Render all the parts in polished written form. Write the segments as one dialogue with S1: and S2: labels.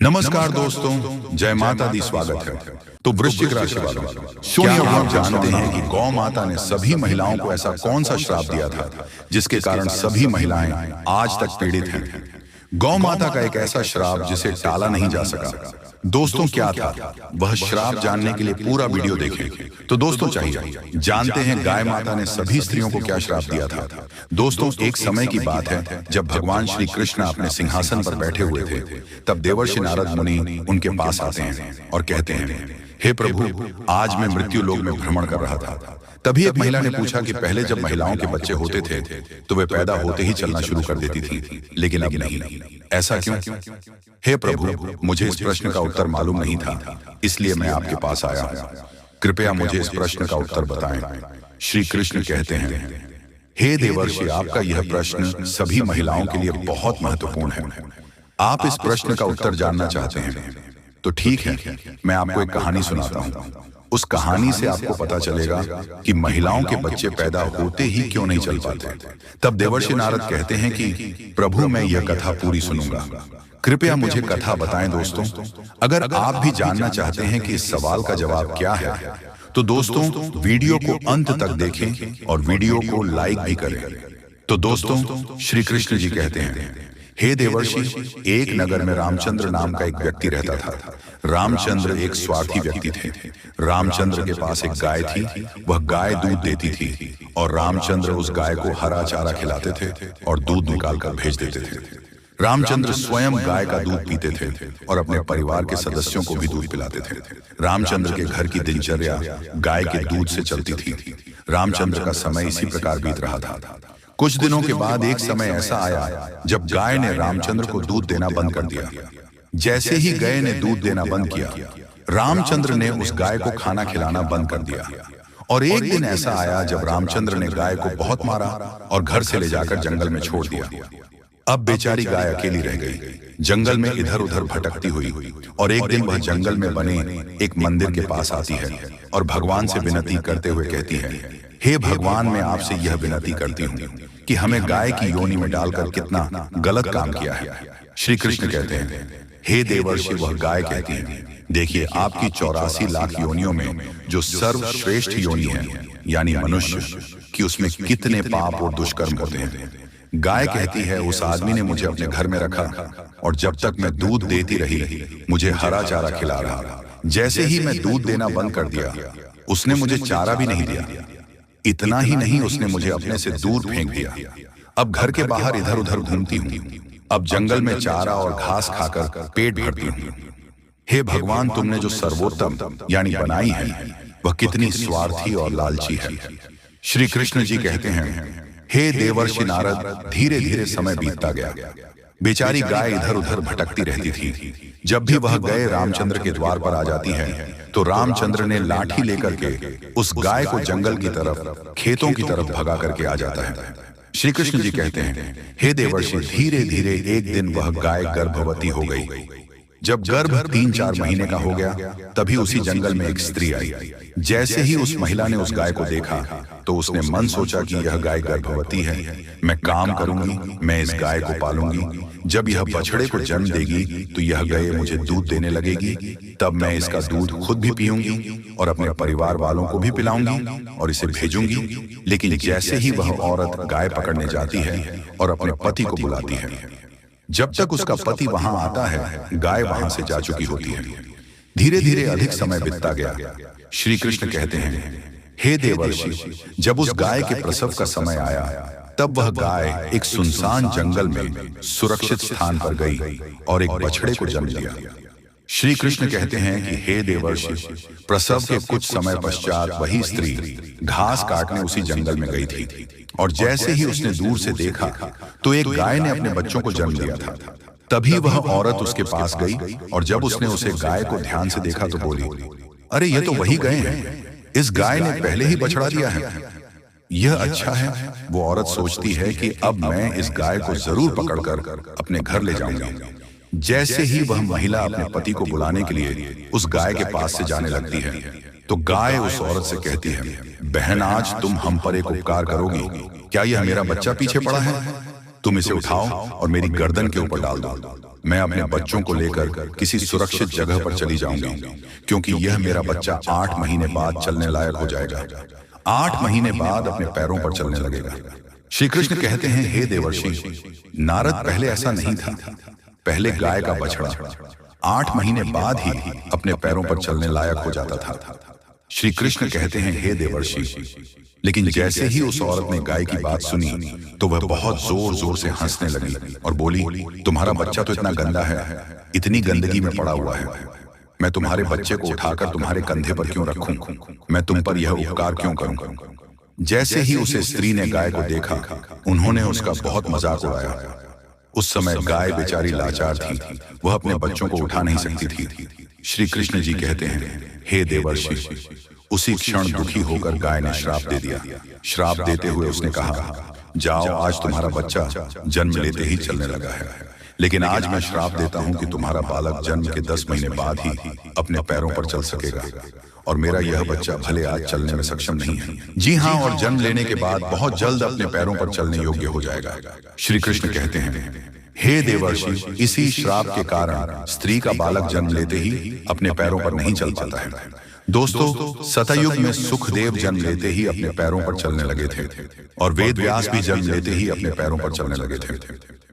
S1: नमस्कार दोस्तों, जय माता दी स्वागत है। तो वृश्चिक राशि वालों, क्या आप जानते हैं कि गौ माता ने सभी महिलाओं को ऐसा कौन सा श्राप दिया था जिसके कारण सभी महिलाएं आज तक पीड़ित हैं? गौ माता का एक ऐसा श्राप जिसे टाला नहीं जा सका। दोस्तों क्या था वह श्राप? जानने के लिए पूरा वीडियो देखें। तो दोस्तों चाहिए जानते हैं गाय माता ने सभी स्त्रियों को क्या श्राप दिया था। दोस्तों एक समय की बात है जब भगवान श्री कृष्ण अपने सिंहासन पर बैठे हुए थे, तब देवर्षि नारद मुनि उनके पास आते हैं और कहते हैं, हे प्रभु, आज मैं मृत्यु लोक में भ्रमण कर रहा था। तभी एक महिला ने पूछा कि पहले जब महिलाओं के बच्चे होते थे तो वे पैदा होते ही चलना शुरू कर देती थी, लेकिन अब नहीं। ऐसा क्यों? हे प्रभु, मुझे इस प्रश्न का उत्तर मालूम नहीं था, इसलिए मैं आपके पास आया हूं। कृपया मुझे इस प्रश्न का उत्तर बताएं। श्री कृष्ण कहते हैं, हे देवर्षि, आपका यह प्रश्न सभी महिलाओं के लिए बहुत महत्वपूर्ण है। आप इस प्रश्न का उत्तर जानना चाहते हैं तो ठीक है, मैं आपको एक कहानी सुनाता हूँ। उस कहानी से आपको पता चलेगा कि महिलाओं के बच्चे पैदा होते ही क्यों नहीं चल पाते। तब देवर्षि नारद कहते हैं कि प्रभु, मैं यह कथा पूरी सुनूंगा, कृपया मुझे कथा बताएं। दोस्तों अगर आप भी जानना चाहते हैं कि इस सवाल का जवाब क्या है तो दोस्तों वीडियो को अंत तक देखें और वीडियो को लाइक भी करें। तो दोस्तों श्री कृष्ण जी कहते हैं, हे देवर्षि, एक नगर में रामचंद्र नाम का एक व्यक्ति रहता था। रामचंद्र एक स्वार्थी व्यक्ति थे। रामचंद्र के पास एक गाय थी, वह गाय दूध देती थी और रामचंद्र उस गाय को हरा चारा खिलाते थे और दूध निकालकर भेज देते थे। रामचंद्र स्वयं गाय का दूध पीते थे और अपने परिवार के सदस्यों को भी दूध पिलाते थे। रामचंद्र के घर की दिनचर्या गाय के दूध से चलती थी। रामचंद्र का समय इसी प्रकार बीत रहा था। कुछ दिनों के बाद एक समय ऐसा आया जब गाय ने रामचंद्र को दूध देना बंद कर दिया। जैसे ही गाय ने दूध देना बंद किया, रामचंद्र ने उस गाय को खाना खिलाना बंद कर दिया। और एक दिन ऐसा आया जब रामचंद्र ने गाय को बहुत मारा और घर से ले जाकर जंगल में छोड़ दिया। अब बेचारी गाय अकेली रह गई, जंगल में इधर उधर भटकती हुई। और एक दिन वह जंगल में बने एक मंदिर के पास आती है और भगवान से विनती करते हुए कहती है, हे भगवान, मैं आपसे यह विनती करती हूँ कि हमें गाय की योनि में डालकर कितना गलत काम किया है। श्री कृष्ण कहते हैं, हे देवर्षि, वह गाय कहती है, देखिए आपकी 84 लाख योनियों में जो सर्वश्रेष्ठ योनि है यानी मनुष्य कि उसमें कितने पाप और दुष्कर्म होते हैं। गाय कहती है, उस आदमी ने मुझे अपने घर में रखा और जब तक मैं दूध देती रही मुझे हरा चारा खिला रहा। जैसे ही मैं दूध देना बंद कर दिया उसने मुझे चारा भी नहीं दिया। इतना ही नहीं, उसने मुझे अपने से दूर फेंक दिया। अब घर के बाहर इधर उधर घूमती हूँ। अब जंगल में चारा और घास खाकर पेट भरती हूँ। हे भगवान, तुमने जो सर्वोत्तम यानी बनाई है वह कितनी स्वार्थी और लालची है। श्री कृष्ण जी कहते हैं, हे देवर्षि नारद, धीरे धीरे समय बीतता गया। बेचारी गाय इधर उधर भटकती रहती थी। जब भी वह गए रामचंद्र के द्वार पर आ जाती है तो रामचंद्र ने लाठी लेकर के उस गाय को जंगल की तरफ, खेतों की तरफ भगा करके आ जाता है। श्री कृष्ण जी कहते हैं, हे देवर्षि, धीरे धीरे एक दिन वह गाय गर्भवती हो गई। जब गर्भ 3-4 महीने का हो गया तभी उसी जंगल में एक स्त्री आई। जैसे ही उस महिला ने उस गाय को देखा तो उसने मन सोचा कि यह गाय गर्भवती है, मैं काम करूंगी, मैं इस गाय को पालूंगी। जब यह बछड़े को जन्म देगी तो यह गाय मुझे दूध देने लगेगी, तब मैं इसका दूध खुद भी पीऊंगी और अपने परिवार वालों को भी पिलाऊंगी और इसे भेजूंगी। लेकिन जैसे ही वह औरत गाय पकड़ने जाती है और अपने पति को बुलाती है, जब तक उसका पति वहां आता है गाय वहां से जा चुकी होती है। धीरे धीरे अधिक समय बीतता गया। श्री कृष्ण कहते हैं, हे देवर्षि, जब उस गाय के प्रसव का समय आया तब वह गाय एक सुनसान जंगल में सुरक्षित स्थान पर गई और एक बछड़े को जन्म दिया। श्री कृष्ण कहते हैं कि हे देवर्षि, प्रसव के कुछ समय पश्चात वही स्त्री घास काटने उसी जंगल में गई थी और जैसे ही उसने दूर से देखा तो एक गाय ने अपने बच्चों को जन्म दिया था। तभी वह औरत उसके पास गई और जब उसने उसे गाय को ध्यान से देखा तो बोली, अरे ये तो वही गाय है, इस गाय ने पहले ही बछड़ा दिया है, यह अच्छा है। वो औरत सोचती है कि अब मैं इस गाय को जरूर पकड़कर अपने घर ले जाऊंगी। जैसे ही वह महिला अपने पति को बुलाने के लिए उस गाय के पास से जाने लगती है तो गाय उस औरत से कहती है, बहन, आज तुम हम पर एक उपकार करोगी, क्या यह मेरा बच्चा पीछे पड़ा है? तुम इसे उठाओ और मेरी गर्दन के ऊपर डाल दो। मैं अपने बच्चों को लेकर किसी सुरक्षित जगह पर चली जाऊंगी, क्योंकि यह मेरा बच्चा 8 महीने बाद चलने लायक हो जाएगा। 8 महीने बाद अपने पैरों पर चलने लगेगा। श्री कृष्ण कहते हैं, हे देवर्षि, नारद पहले ऐसा नहीं था। पहले गाय का बछड़ा 8 महीने बाद ही अपने पैरों पर चलने लायक हो जाता था। श्री कृष्ण कहते हैं, हे देवर्षि, लेकिन जैसे ही उस औरत ने गाय की बात सुनी तो वह बहुत जोर जोर से हंसने लगी और बोली, तुम्हारा बच्चा तो इतना गंदा है, इतनी गंदगी में पड़ा हुआ है, मैं तुम्हारे बच्चे को उठाकर तुम्हारे कंधे पर क्यों रखूं? मैं तुम पर यह उपकार क्यों करूं? जैसे ही उसे स्त्री ने गाय को देखा, उन्होंने उसका बहुत मजाक उड़ाया। उस समय गाय बेचारी लाचार थी, वह अपने बच्चों को उठा नहीं सकती थी। श्री कृष्ण जी कहते हैं, हे देवर्षि, उसी क्षण दुखी होकर गाय ने श्राप दे दिया। श्राप देते हुए उसने कहा, जाओ, आज तुम्हारा बच्चा जन्म लेते ही चलने लगा है, लेकिन आज मैं श्राप देता हूं कि तुम्हारा बालक जन्म के 10 महीने बाद ही अपने पैरों पर चल सकेगा, और मेरा यह बच्चा भले आज चलने में सक्षम नहीं है। जी हाँ, और जन्म लेने के बाद बहुत जल्द अपने पैरों पर चलने योग्य हो जाएगा। श्री कृष्ण कहते हैं, हे देवर्षि, इसी श्राप के कारण स्त्री का बालक जन्म लेते ही अपने पैरों पर नहीं चल पाता है। दोस्तों, सतयुग में सुखदेव जन्म लेते ही अपने पैरों पर चलने लगे थे, और वेद व्यास भी जन्म लेते ही अपने पैरों पर चलने लगे थे।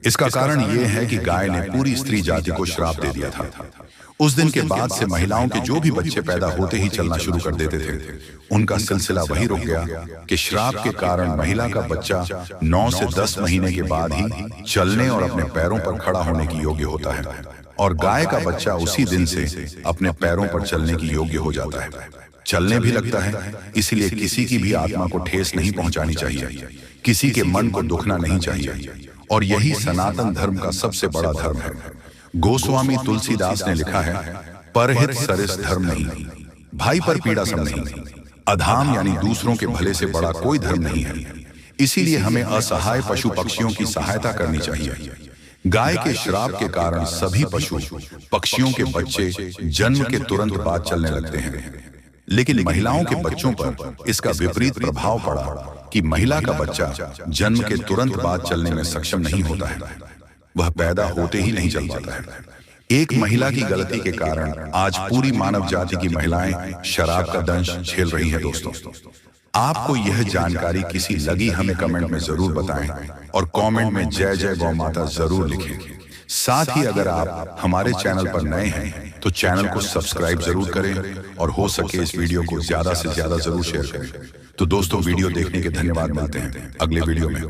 S1: इसका कारण यह है कि गाय ने पूरी स्त्री जाति को श्राप दे दिया था। उस दिन के बाद से महिलाओं के जो भी बच्चे पैदा होते ही चलना शुरू कर देते थे। उनका सिलसिला वही रुक गया कि श्राप के कारण महिला का बच्चा 9 से 10 महीने के बाद ही चलने और अपने पैरों पर खड़ा होने की योग्य होता है, और गाय का बच्चा उसी दिन से अपने पैरों पर चलने की योग्य हो जाता है, चलने भी लगता है। इसलिए किसी की भी आत्मा को ठेस नहीं पहुंचानी चाहिए, किसी के मन को दुखना नहीं चाहिए, और यही सनातन धर्म का सबसे बड़ा धर्म है। गोस्वामी तुलसीदास ने लिखा है, परहित सरिस धर्म नहीं, भाई पर पीड़ा सम नहीं, अधाम यानी दूसरों के भले से बड़ा कोई धर्म नहीं है। इसीलिए हमें असहाय पशु पक्षियों की सहायता करनी चाहिए। गाय के श्राप के कारण सभी पशु पक्षियों के बच्चे जन्म के तुरंत बाद चलने लगते हैं, लेकिन महिलाओं के बच्चों पर इसका विपरीत प्रभाव पड़ा कि महिला का बच्चा जन्म के तुरंत बाद चलने में सक्षम नहीं होता है, वह पैदा होते ही नहीं चल पाता है। एक महिला की गलती के कारण आज पूरी मानव जाति की महिलाएं शराब का दंश झेल रही हैं। दोस्तों, आपको यह जानकारी किसी लगी हमें कमेंट में जरूर बताएं, और कमेंट में जय जय गौ माता जरूर लिखें। साथ ही अगर आप हमारे चैनल पर नए हैं तो चैनल को सब्सक्राइब जरूर करें, और हो सके इस वीडियो को ज्यादा से ज्यादा जरूर शेयर करें। तो दोस्तों, वीडियो देखने के धन्यवाद। मिलते हैं अगले वीडियो में।